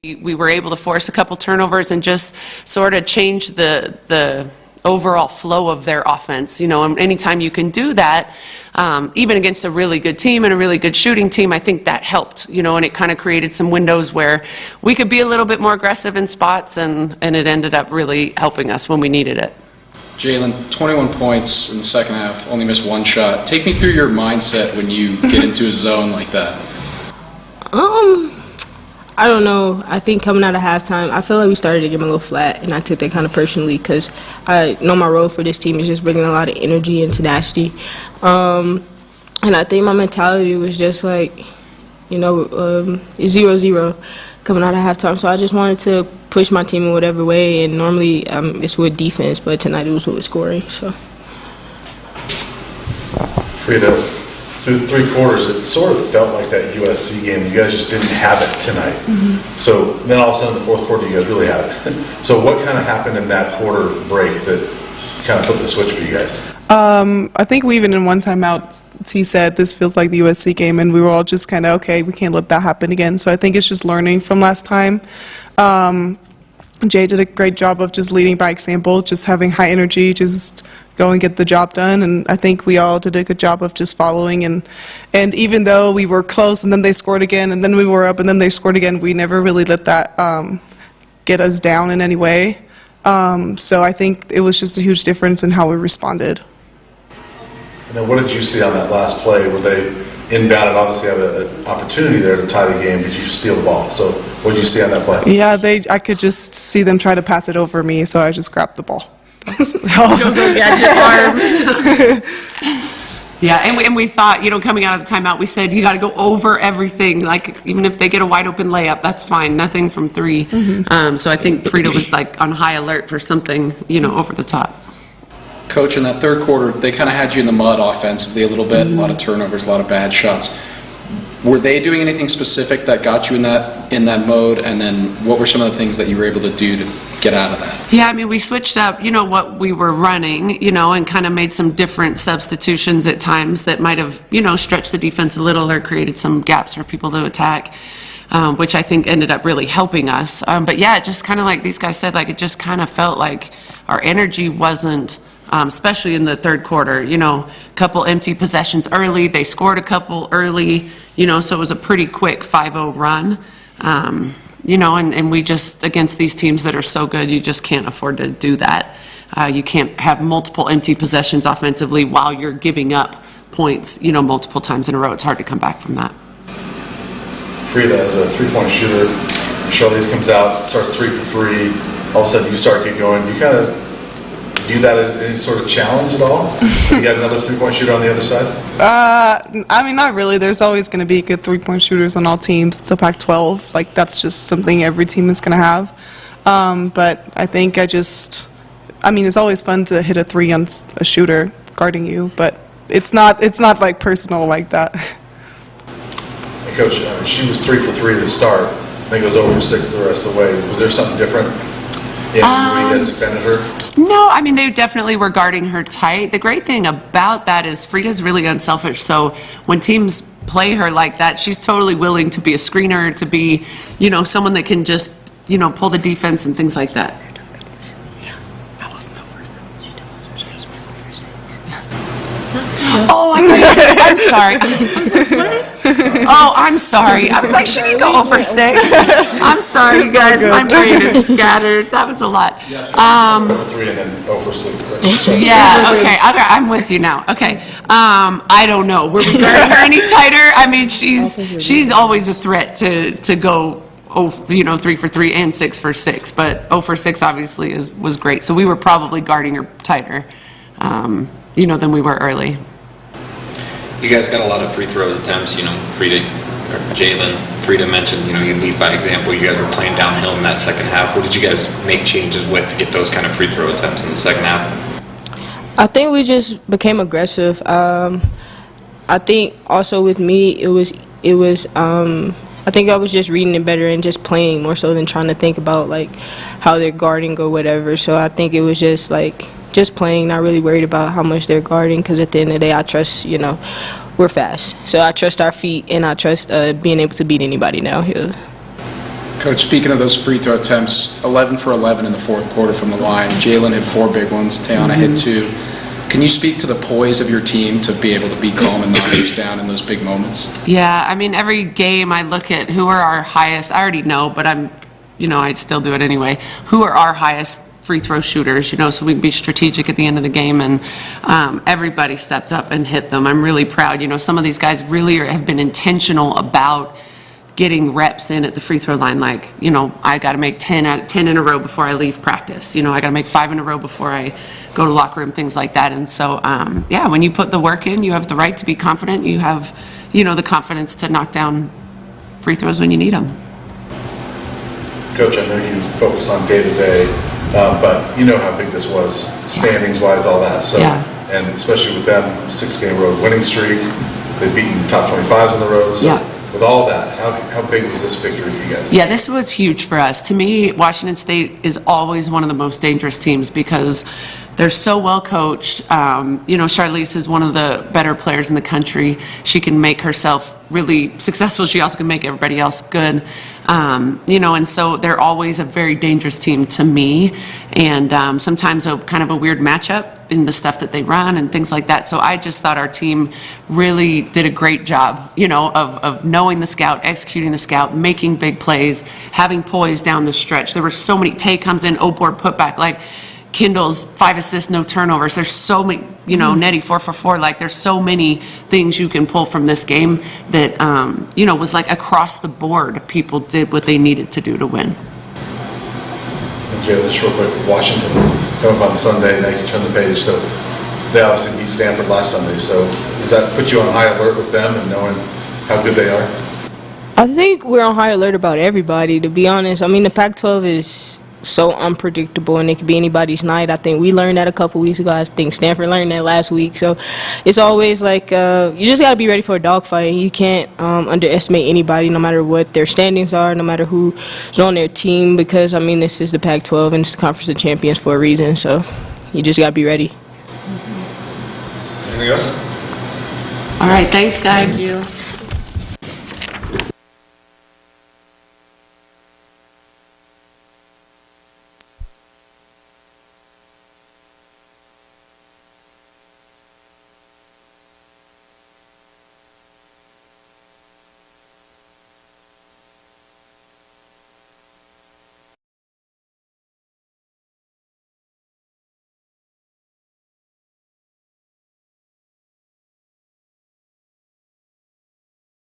We were able to force a couple turnovers and just sort of change the overall flow of their offense. And anytime you can do that, even against a really good team and a really good shooting team, I think that helped, and it kind of created some windows where we could be a little bit more aggressive in spots, and it ended up really helping us when we needed it. Jalen, 21 points in the second half, only missed one shot. Take me through your mindset when you get into a zone like that. I don't know. I think coming out of halftime, I feel like we started to get a little flat, and I took that kind of personally because I know my role for this team is just bringing a lot of energy and tenacity. And I think my mentality was just like, 0-0 coming out of halftime. So I just wanted to push my team in whatever way, and normally it's with defense, but tonight it was with scoring. So. Frida, through 3 quarters, it sort of felt like that USC game. You guys just didn't have it tonight. Mm-hmm. So then all of a sudden, in the fourth quarter, you guys really had it. So what kind of happened in that quarter break that kind of flipped the switch for you guys? I think we even in one timeout, he said, this feels like the USC game, and we were all just kind of, okay, we can't let that happen again. So I think it's just learning from last time. Jay did a great job of just leading by example, just having high energy, just go and get the job done, and I think we all did a good job of just following, and even though we were close and then they scored again and then we were up and then they scored again, we never really let that get us down in any way. So I think it was just a huge difference in how we responded. And then what did you see on that last play where they inbounded, obviously have an opportunity there to tie the game, but you steal the ball? So what did you see on that play? Yeah, I could just see them try to pass it over me, so I just grabbed the ball. Go gadget arms. Yeah, and we thought, coming out of the timeout, we said, you got to go over everything. Like, even if they get a wide open layup, that's fine. Nothing from 3. Mm-hmm. So I think Frida was, on high alert for something, over the top. Coach, in that third quarter, they kind of had you in the mud offensively a little bit, a lot of turnovers, a lot of bad shots. Were they doing anything specific that got you in that mode? And then what were some of the things that you were able to do to get out of that? Yeah, we switched up, what we were running, and kind of made some different substitutions at times that might have, stretched the defense a little or created some gaps for people to attack, which I think ended up really helping us. But yeah, just kind of like these guys said, it just kind of felt like our energy wasn't, especially in the third quarter, a couple empty possessions early. They scored a couple early, so it was a pretty quick 5-0 run. And we just, against these teams that are so good, you just can't afford to do that. You can't have multiple empty possessions offensively while you're giving up points, multiple times in a row. It's hard to come back from that. Frida, as a 3-point shooter, Charlize comes out, starts 3 for 3. All of a sudden, you start getting going. Do you kind of view that as any sort of challenge at all? You got another 3-point shooter on the other side? Not really. There's always going to be good 3-point shooters on all teams. It's a Pac-12. That's just something every team is going to have. But I think it's always fun to hit a 3 on a shooter guarding you, but it's not personal like that. Hey, Coach, she was 3 for 3 to start. I think it was 0 for 6 the rest of the way. Was there something different in the way you guys defended her? No, they definitely were guarding her tight. The great thing about that is Frida's really unselfish. So when teams play her like that, she's totally willing to be a screener, to be, someone that can just, pull the defense and things like that. Oh, I'm sorry. I was like, what? Oh, I'm sorry. I was like, she didn't go 0 for 6. I'm sorry, you guys. My brain is scattered. That was a lot. 0 for 3 and then 0 for 6. Yeah, okay, I'm with you now. Okay. I don't know. Were we guarding her any tighter? She's always a threat to go 3 for 3 and 6 for 6. But 0 for 6 obviously was great. So we were probably guarding her tighter, than we were early. You guys got a lot of free throws attempts, Frida, or Jalen. Frida mentioned, you lead by example. You guys were playing downhill in that second half. What did you guys make changes with to get those kind of free throw attempts in the second half? I think we just became aggressive. I think also with me, it was. I think I was just reading it better and just playing more so than trying to think about how they're guarding or whatever. So I think it was just playing, not really worried about how much they're guarding, because at the end of the day, I trust, we're fast. So I trust our feet, and I trust being able to beat anybody downhill. Coach, speaking of those free throw attempts, 11 for 11 in the fourth quarter from the line. Jalen hit 4 big ones. Tayana hit 2. Can you speak to the poise of your team to be able to be calm and not lose down in those big moments? Yeah, I mean, every game I look at who are our highest, I already know, but I still do it anyway. Who are our highest free throw shooters, so we can be strategic at the end of the game, and everybody stepped up and hit them. I'm really proud. Some of these guys really have been intentional about getting reps in at the free throw line. Like, I got to make 10 in a row before I leave practice. I got to make 5 in a row before I go to locker room, things like that. And so, when you put the work in, you have the right to be confident. You have, the confidence to knock down free throws when you need them. Coach, I know you focus on day-to-day, but you know how big this was, standings-wise, all that. So, Yeah. And especially with them, 6-game road winning streak, they've beaten top 25s on the road. So Yeah. with all that, how big was this victory for you guys? Yeah, this was huge for us. To me, Washington State is always one of the most dangerous teams because they're so well coached. Charlize is one of the better players in the country. She can make herself really successful. She also can make everybody else good. And so they're always a very dangerous team to me. And sometimes a kind of a weird matchup in the stuff that they run and things like that. So I just thought our team really did a great job, of knowing the scout, executing the scout, making big plays, having poise down the stretch. There were so many. Tay comes in, O-board putback, like Kendall's 5 assists, no turnovers. There's so many, Nettie 4 for 4. Like, there's so many things you can pull from this game that, was like across the board. People did what they needed to do to win. And Jay, just real quick, Washington come up on Sunday, now you can turn the page. So they obviously beat Stanford last Sunday. So does that put you on high alert with them and knowing how good they are? I think we're on high alert about everybody, to be honest. I mean, the Pac-12 is so unpredictable, and it could be anybody's night. I think we learned that a couple weeks ago. I think Stanford learned that last week. So it's always like you just got to be ready for a dogfight. You can't underestimate anybody, no matter what their standings are, no matter who's on their team, because, this is the Pac-12, and it's the Conference of Champions for a reason. So you just got to be ready. Anything else? All right, thanks, guys. Thank you.